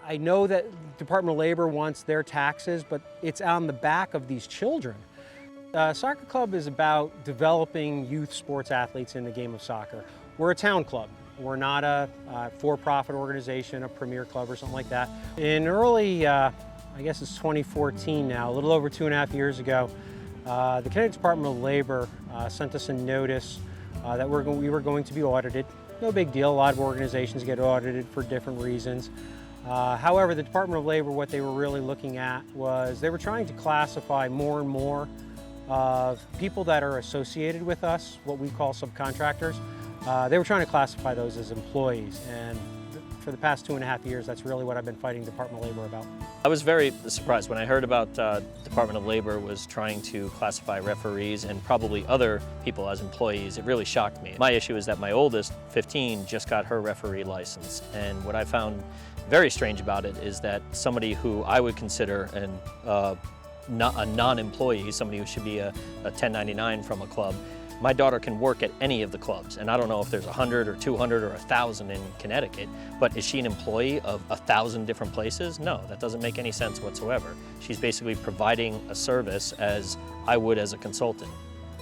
I know that Department of Labor wants their taxes, but it's on the back of these children. Soccer club is about developing youth sports athletes in the game of soccer. We're a town club. We're not a for-profit organization, a premier club or something like that. In early, I guess it's 2014 now, a little over 2.5 years ago, the Connecticut Department of Labor sent us a notice that we were going to be audited. No big deal, a lot of organizations get audited for different reasons. However, the Department of Labor, what they were really looking at was they were trying to classify more and more of people that are associated with us, what we call subcontractors. They were trying to classify those as employees, and for the past 2.5 years, that's really what I've been fighting Department of Labor about. I was very surprised when I heard about Department of Labor was trying to classify referees and probably other people as employees. It really shocked me. My issue is that my oldest, 15, just got her referee license, and what I found very strange about it is that somebody who I would consider a non-employee, somebody who should be a 1099 from a club, my daughter can work at any of the clubs, and I don't know if there's 100 or 200 or 1,000 in Connecticut, but is she an employee of 1,000 different places? No, that doesn't make any sense whatsoever. She's basically providing a service as I would as a consultant.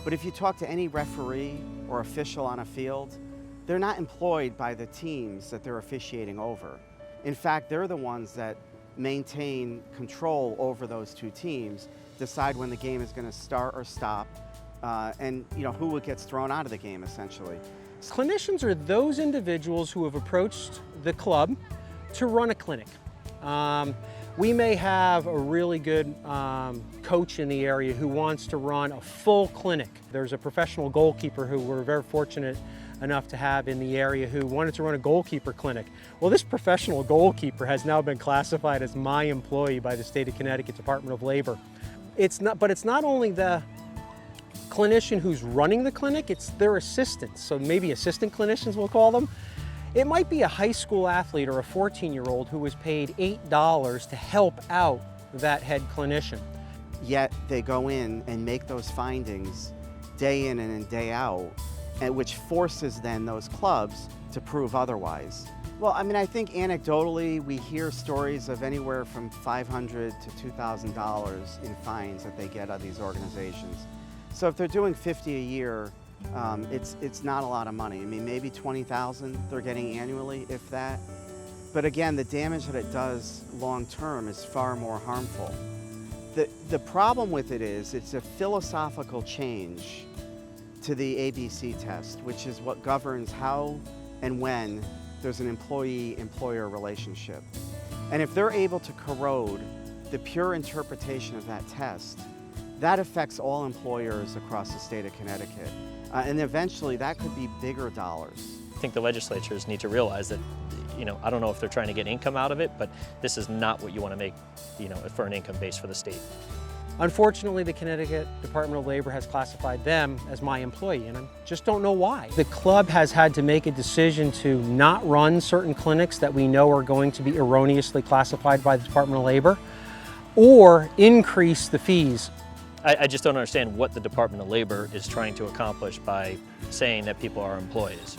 But if you talk to any referee or official on a field, they're not employed by the teams that they're officiating over. In fact, they're the ones that maintain control over those two teams, decide when the game is going to start or stop, and who gets thrown out of the game, essentially. Clinicians are those individuals who have approached the club to run a clinic. We may have a really good coach in the area who wants to run a full clinic. There's a professional goalkeeper who we're very fortunate enough to have in the area who wanted to run a goalkeeper clinic. Well, this professional goalkeeper has now been classified as my employee by the state of Connecticut Department of Labor. But it's not only the clinician who's running the clinic, it's their assistants. So maybe assistant clinicians, we'll call them. It might be a high school athlete or a 14-year-old who was paid $8 to help out that head clinician. Yet they go in and make those findings day in and day out, and which forces then those clubs to prove otherwise. Well, I mean, I think anecdotally we hear stories of anywhere from $500 to $2,000 in fines that they get out of these organizations. So if they're doing 50 a year, it's not a lot of money. I mean, maybe 20,000 they're getting annually, if that. But again, the damage that it does long term is far more harmful. The problem with it is it's a philosophical change to the ABC test, which is what governs how and when there's an employee-employer relationship. And if they're able to corrode the pure interpretation of that test, that affects all employers across the state of Connecticut. And eventually that could be bigger dollars. I think the legislatures need to realize that, I don't know if they're trying to get income out of it, but this is not what you want to make, for an income base for the state. Unfortunately, the Connecticut Department of Labor has classified them as my employee, and I just don't know why. The club has had to make a decision to not run certain clinics that we know are going to be erroneously classified by the Department of Labor, or increase the fees. I just don't understand what the Department of Labor is trying to accomplish by saying that people are employees.